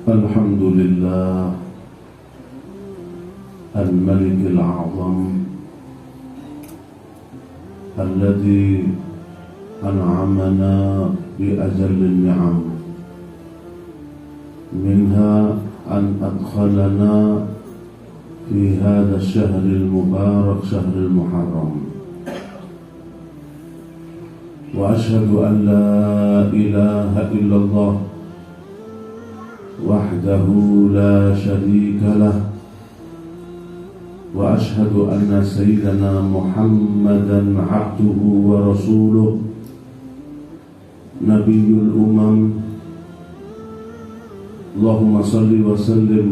الحمد لله الملك الأعظم الذي أنعمنا بأجل النعم، منها أن أدخلنا في هذا الشهر المبارك شهر المحرم، وأشهد أن لا إله إلا الله وحده لا شريك له، وأشهد أن سيدنا محمدا عبده ورسوله نبي الأمم. اللهم صل وسلم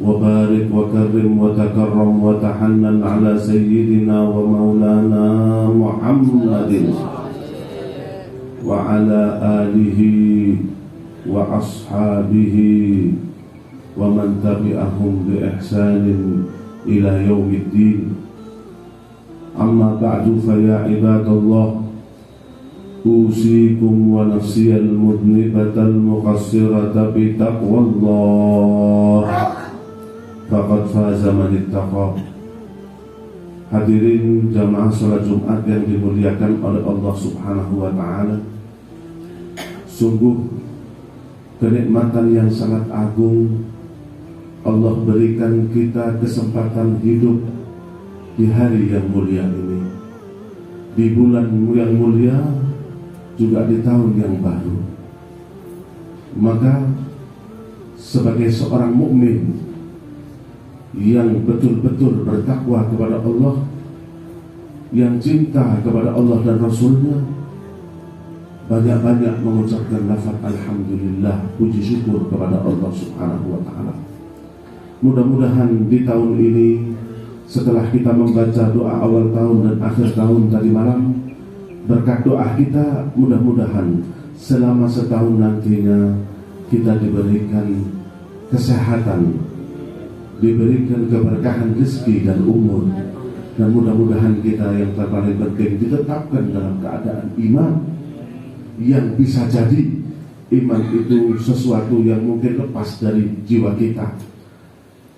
وبارك وكرم وتكرم وتحنن على سيدنا ومولانا محمد وعلى آله وأصحابه ومن تبعهم بإحسان إلى يوم الدين. أما بعد فيا عباد الله، أوصيكم ونفسي المذنبة المقصرة بتقوى الله، فقد فاز من اتقى. Hadirin jamaah salat Jumat yang dimuliakan oleh Allah Subhanahu wa Ta'ala, sungguh kenikmatan yang sangat agung Allah berikan kita kesempatan hidup di hari yang mulia ini, di bulan yang mulia, juga di tahun yang baru. Maka sebagai seorang mukmin yang betul-betul bertakwa kepada Allah, yang cinta kepada Allah dan Rasulnya, banyak-banyak mengucapkan lafaz alhamdulillah, puji syukur kepada Allah Subhanahu wa Ta'ala. Mudah-mudahan di tahun ini, setelah kita membaca doa awal tahun dan akhir tahun tadi malam, berkat doa kita, mudah-mudahan selama setahun nantinya kita diberikan kesehatan, diberikan keberkahan rezeki dan umur, dan mudah-mudahan kita yang terpaling penting ditetapkan dalam keadaan iman, yang bisa jadi iman itu sesuatu yang mungkin lepas dari jiwa kita.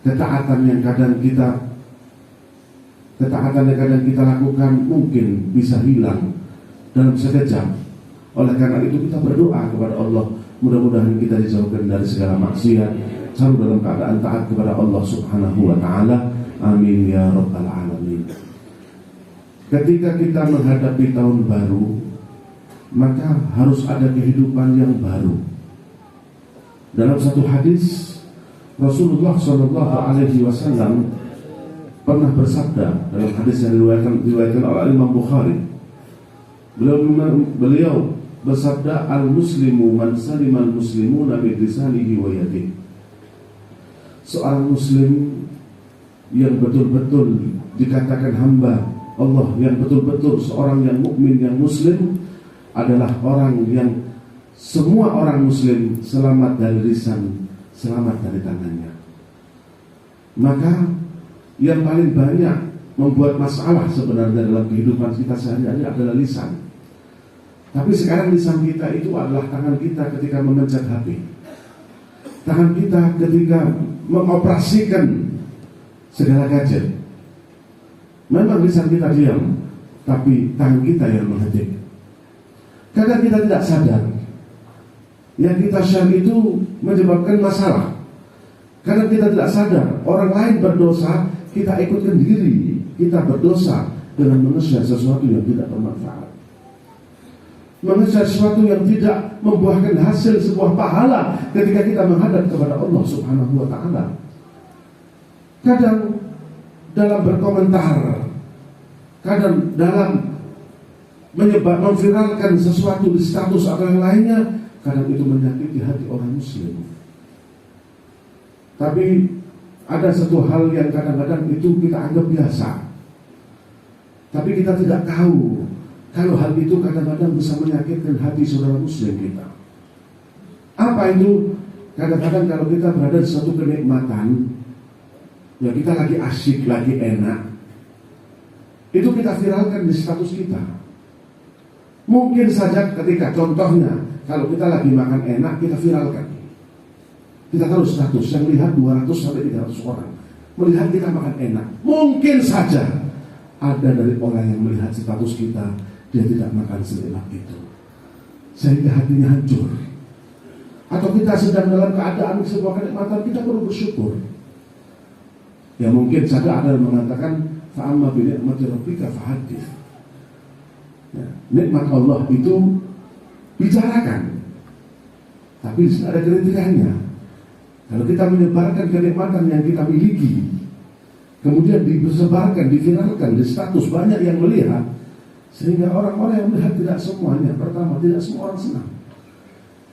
Ketaatan yang kadang kita lakukan mungkin bisa hilang dalam sekejap. Oleh karena itu kita berdoa kepada Allah, mudah-mudahan kita dijauhkan dari segala maksiat, selalu dalam keadaan taat kepada Allah Subhanahu wa Ta'ala. Amin ya rabbal alamin. Ketika kita menghadapi tahun baru, maka harus ada kehidupan yang baru. Dalam satu hadis, Rasulullah SAW pernah bersabda dalam hadis yang diriwayatkan oleh Imam Bukhari. Beliau bersabda, al-muslimu man salimal muslimuna min lisanihi wa yadihi. Seorang muslim yang betul-betul dikatakan hamba Allah, yang betul-betul seorang yang mukmin, yang muslim, adalah orang yang semua orang muslim selamat dari lisan, selamat dari tangannya. Maka yang paling banyak membuat masalah sebenarnya dalam kehidupan kita sehari-hari adalah lisan. Tapi sekarang lisan kita itu adalah tangan kita ketika memencet HP, tangan kita ketika mengoperasikan segala gadget. Memang lisan kita diam, tapi tangan kita yang mengetik. Kadang kita tidak sadar, yang kita share itu menyebabkan masalah. Karena kita tidak sadar, orang lain berdosa, kita ikutkan diri, kita berdosa dengan mengeser sesuatu yang tidak bermanfaat, mengeser sesuatu yang tidak membuahkan hasil sebuah pahala ketika kita menghadap kepada Allah Subhanahu wa Ta'ala. Kadang dalam berkomentar, kadang dalam memviralkan sesuatu di status atau yang lainnya, kadang itu menyakiti hati orang muslim. Tapi ada satu hal yang kadang-kadang itu kita anggap biasa, tapi kita tidak tahu kalau hal itu kadang-kadang bisa menyakitkan hati saudara muslim kita. Apa itu? Kadang-kadang kalau kita berada di suatu kenikmatan, ya kita lagi asyik, lagi enak, itu kita viralkan di status kita. Mungkin saja ketika contohnya, kalau kita lagi makan enak, kita viralkan. Kita tahu status yang lihat 200 sampai 300 orang melihat kita makan enak. Mungkin saja ada dari orang yang melihat status kita, dia tidak makan seenak itu, sehingga hatinya hancur. Atau kita sedang dalam keadaan sebuah kenikmatan, kita perlu bersyukur. Ya mungkin saja ada yang mengatakan fa'amma bi ni'mati rabbika fahaddits. Ya, nikmat Allah itu bicarakan, tapi di sini ada kriterianya. Kalau kita menyebarkan kenikmatan yang kita miliki, kemudian disebarkan, diviralkan di status, banyak yang melihat, sehingga orang-orang yang melihat tidak semuanya. Pertama, tidak semua orang senang.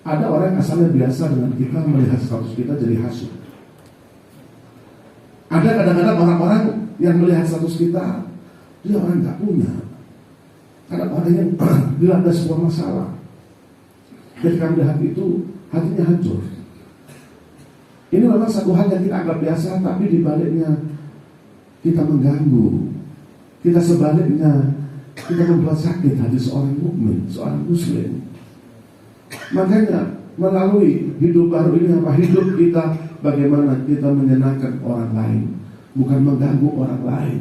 Ada orang yang asalnya biasa dengan kita, melihat status kita jadi hasut. Ada kadang-kadang orang-orang yang melihat status kita, dia orang tak punya. Karena orang yang dilanda sebuah masalah, ketika melihat itu, hatinya hancur. Ini memang satu hal yang kita anggap biasa, tapi dibaliknya kita mengganggu. Kita sebaliknya, kita membuat sakit hati seorang mukmin, seorang muslim. Makanya melalui hidup baru ini, apa hidup kita, bagaimana kita menyenangkan orang lain, bukan mengganggu orang lain.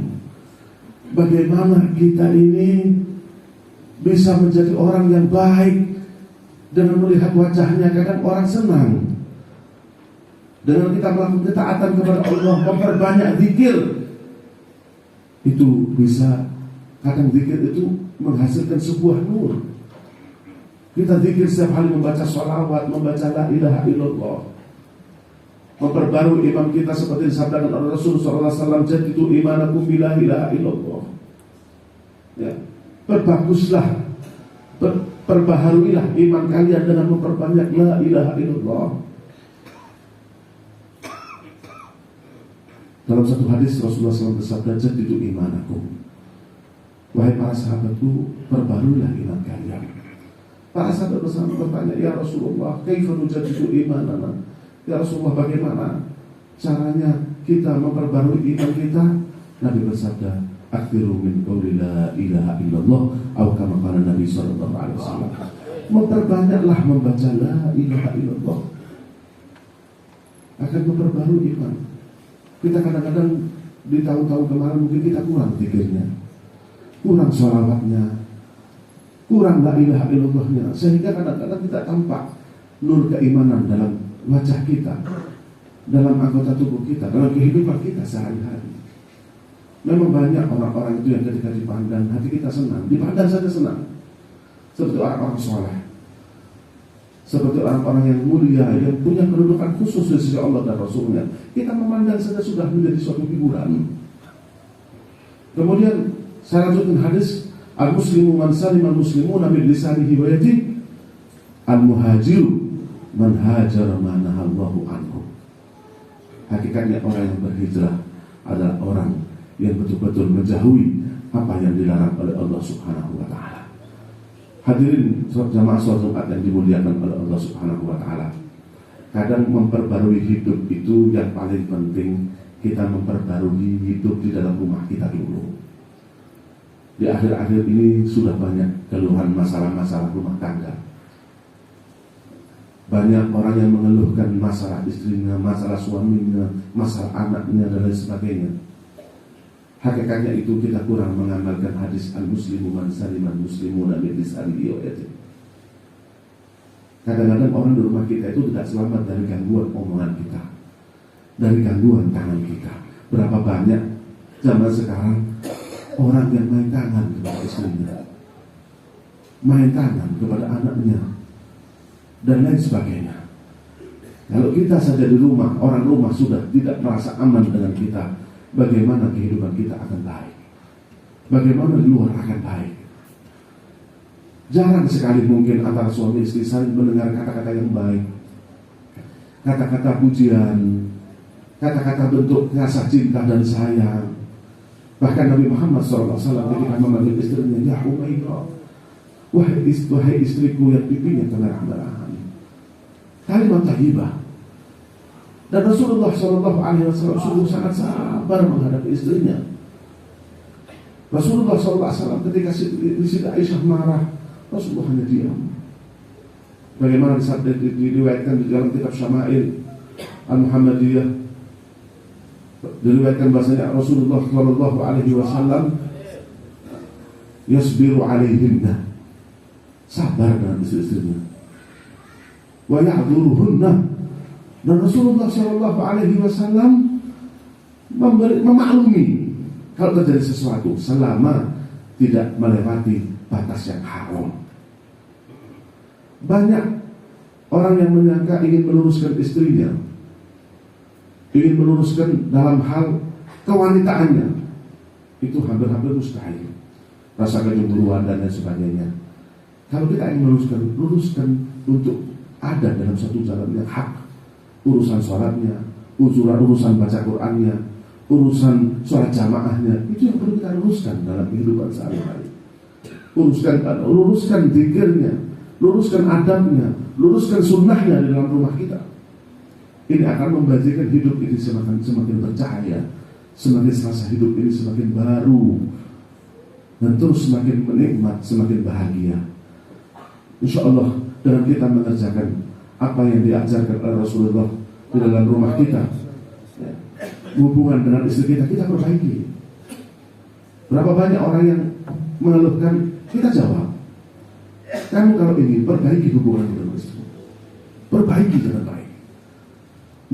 Bagaimana kita ini bisa menjadi orang yang baik dengan melihat wajahnya. Kadang orang senang dengan kita melakukan ketaatan kepada Allah, memperbanyak zikir. Itu bisa, kadang zikir itu menghasilkan sebuah nur. Kita zikir setiap hari, membaca sholawat, membaca la ilaha illallah, memperbarui iman kita seperti disabdakan oleh Rasulullah SAW, jadidu imanakum bila ilaha illallah. Ya, perbaguslah, perbaharuilah iman kalian dengan memperbanyak la ilaha illallah. Dalam satu hadis Rasulullah SAW bersabda, jadidu imanakum, wahai para sahabatku, perbaruilah iman kalian. Para sahabat bersama bertanya, ya Rasulullah, kaifa nujaddidu imanana? Ya Rasulullah, bagaimana caranya kita memperbarui iman kita? Nabi bersabda, akthiru min qawli la ilaha illallah, atau kama qala Nabi sallallahu alaihi wasallam. Memperbanyaklah membaca la ilaha illallah, akan memperbarui iman. Kita kadang-kadang di tahun-tahun kemarin mungkin kita kurang zikirnya, kurang sholawatnya, kurang la ilaha illallahnya, sehingga kadang-kadang tidak tampak nur keimanan dalam wajah kita, dalam anggota tubuh kita, dalam kehidupan kita sehari-hari. Memang banyak orang-orang itu yang ketika dipandang, hati kita senang, dipandang saja senang, seperti orang-orang soleh, seperti orang-orang yang mulia, yang punya kedudukan khusus di sisi Allah dan Rasulnya. Kita memandang saja sudah menjadi suatu hiburan. Kemudian saya lanjutkan hadis, al-muslimu man salima al-muslimuna min lisanihi wa yadihi, al-muhajiru man hajara ma nahallahu anhu. Hakikatnya orang yang berhijrah adalah orang yang betul-betul menjauhi apa yang dilarang oleh Allah Subhanahu wa taala. Hadirin jamaah sholat Jumat yang dimuliakan oleh Allah Subhanahu wa taala. Kadang memperbarui hidup itu yang paling penting, kita memperbarui hidup di dalam rumah kita dulu. Di akhir-akhir ini sudah banyak keluhan masalah-masalah rumah tangga. Banyak orang yang mengeluhkan masalah istrinya, masalah suaminya, masalah anaknya dan lain sebagainya. Hakikatnya itu kita kurang mengamalkan hadis al-muslimu man saliman muslimuna min lisanihi wa yadihi. Kadang-kadang orang di rumah kita itu tidak selamat dari gangguan omongan kita, dari gangguan tangan kita. Berapa banyak zaman sekarang orang yang main tangan kepada istrinya, main tangan kepada anaknya, dan lain sebagainya. Kalau kita saja di rumah, orang rumah sudah tidak merasa aman dengan kita, bagaimana kehidupan kita akan baik? Bagaimana di luar akan baik? Jarang sekali mungkin antara suami istri saling mendengar kata-kata yang baik, kata-kata pujian, kata-kata bentuk rasa cinta dan sayang. Bahkan Nabi Muhammad SAW ketika memanggil istrinya, ya Umairah, wahai istriku yang pipinya kemerah-merahan, kalimat thayyibah. Dan Rasulullah SAW sungguh sangat sabar menghadapi istrinya. Rasulullah SAW ketika Siti Aisyah marah, Rasulullah hanya diam. Bagaimana diriwayatkan di dalam kitab Syama'il, Al-Muhammadiyah diriwayatkan bahasanya Rasulullah Shallallahu Alaihi Wasallam yasbiru alaihinna, sabar dengan istri-istrinya, wa ya'dhuruhunna, dan Rasulullah Shallallahu Alaihi Wasallam memaklumi kalau terjadi sesuatu selama tidak melewati batas yang haram. Banyak orang yang menyangka ingin meluruskan istrinya, ingin meluruskan dalam hal kewanitaannya, itu hampir-hampir mustahil. Rasa kecemburuan dan lain sebagainya. Kalau kita ingin luruskan untuk ada dalam satu jalan yang hak, urusan sholatnya, urusan baca Qur'annya, urusan sholat jamaahnya, itu yang perlu kita luruskan dalam kehidupan sehari-hari. Luruskan zikirnya, luruskan adabnya, luruskan sunnahnya di dalam rumah kita. Ini akan membagikan hidup ini semakin bercahaya, semakin serasa hidup ini semakin baru, dan terus semakin menikmat, semakin bahagia. Insya Allah dengan kita mengerjakan apa yang diajarkan oleh Rasulullah di dalam rumah kita, ya, hubungan dengan istri kita perbaiki. Berapa banyak orang yang mengeluhkan, kita jawab, kamu kalau ingin perbaiki hubungan dengan istri, perbaiki dengan baik.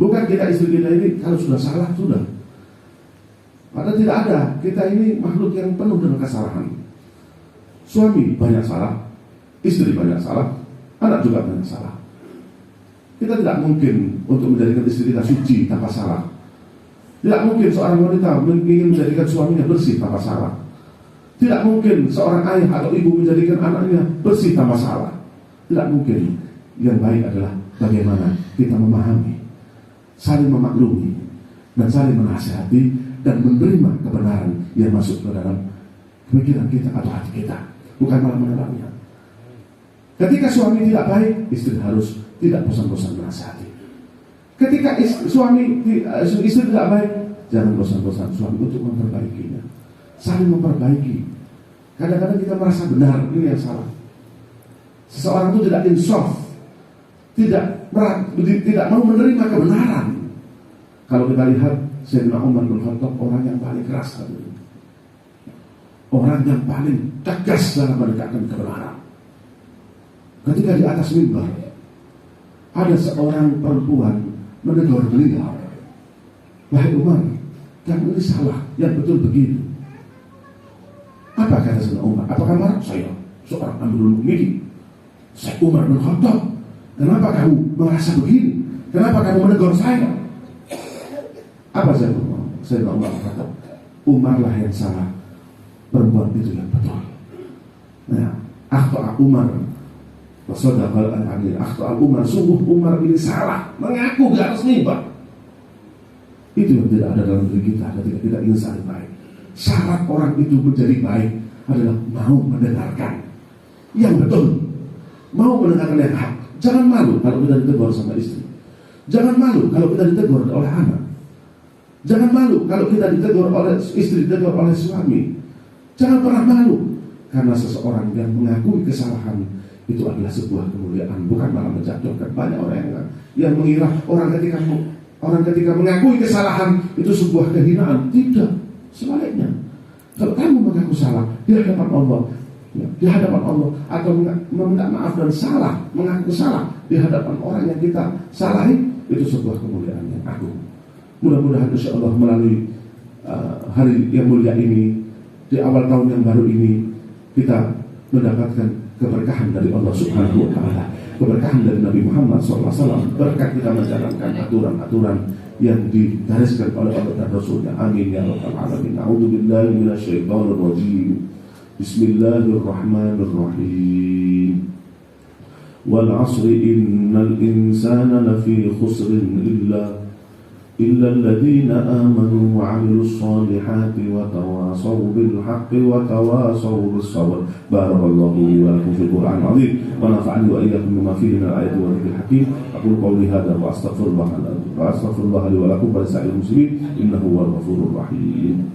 Bukan kita istri kita ini kalau sudah salah sudah. Padahal tidak ada. Kita ini makhluk yang penuh dengan kesalahan. Suami banyak salah, istri banyak salah, anak juga banyak salah. Kita tidak mungkin untuk menjadikan istri kita suci tanpa salah. Tidak mungkin seorang wanita ingin menjadikan suaminya bersih tanpa salah. Tidak mungkin seorang ayah atau ibu menjadikan anaknya bersih tanpa salah. Tidak mungkin. Yang baik adalah bagaimana kita memahami, saling memaklumi, dan saling menasihati, dan menerima kebenaran yang masuk ke dalam pemikiran kita atau hati kita, bukan malah menolaknya. Ketika suami tidak baik, istri harus tidak bosan-bosan menasihati. Ketika istri tidak baik, jangan bosan-bosan suami untuk memperbaikinya, saling memperbaiki. Kadang-kadang kita merasa benar, ini yang salah. Seseorang itu tidak insaf, tidak mau menerima kebenaran. Kalau kita lihat Sayyidina Umar bin Khattab, orang yang paling keras tadi, orang yang paling tegas dalam menegakkan kebenaran. Ketika di atas mimbar ada seorang perempuan menegur beliau, wahai Umar, kamu ini salah, yang betul begitu. Apa kata Sayyidina Umar? Apakah marah? Saya seorang Amirul Mukminin, saya Umar bin Khattab, kenapa kamu merasa begini? Kenapa kamu menegur saya? Apa saya Umar berkata, Umarlah yang salah, perempuan itu yang betul. Nah, akhta'a Umar, wasodaqal al-adil, akhta'a Umar, sungguh Umar ini salah, mengaku di atas mimbar. Itu yang tidak ada dalam diri kita ketika kita ingin saling baik. Syarat orang itu menjadi baik adalah mau mendengarkan yang betul, mau mendengarkan yang hak. Jangan malu kalau kita ditegur sama istri. Jangan malu kalau kita ditegur oleh anak. Jangan malu kalau kita ditegur oleh istri, ditegur oleh suami. Jangan pernah malu, karena seseorang yang mengakui kesalahan itu adalah sebuah kemuliaan, bukan malah menjatuhkan. Banyak orang yang mengira orang ketika mengakui kesalahan itu sebuah kehinaan. Tidak, sebaliknya. Kalau kamu mengaku salah di hadapan Allah, di hadapan Allah, atau meminta maaf dan salah, mengaku salah di hadapan orang yang kita salahi, itu sebuah kemuliaan yang agung. Mudah-mudahan insya Allah melalui hari yang mulia ini, di awal tahun yang baru ini, kita mendapatkan keberkahan dari Allah Subhanahu wa Ta'ala, keberkahan dari Nabi Muhammad SAW, berkat kita menjalankan aturan-aturan yang digariskan oleh Allah dan Rasulnya. Amin ya rabbal alamin. A'udzubillahi minasyaitonir rajim. Bismillahirrahmanirrahim. Wal 'asri innal insana lafi khusrin إلا الذين آمنوا وعملوا الصالحات وتواصوا بالحق وتواصوا بالصبر. بارك الله لي ولكم في القرآن العظيم ونفعني وإياكم بما فيه من الآيات والذكر الحكيم. أقول قولي هذا وأستغفر الله لي ولكم ولسائر المسلمين إنه هو الغفور الرحيم.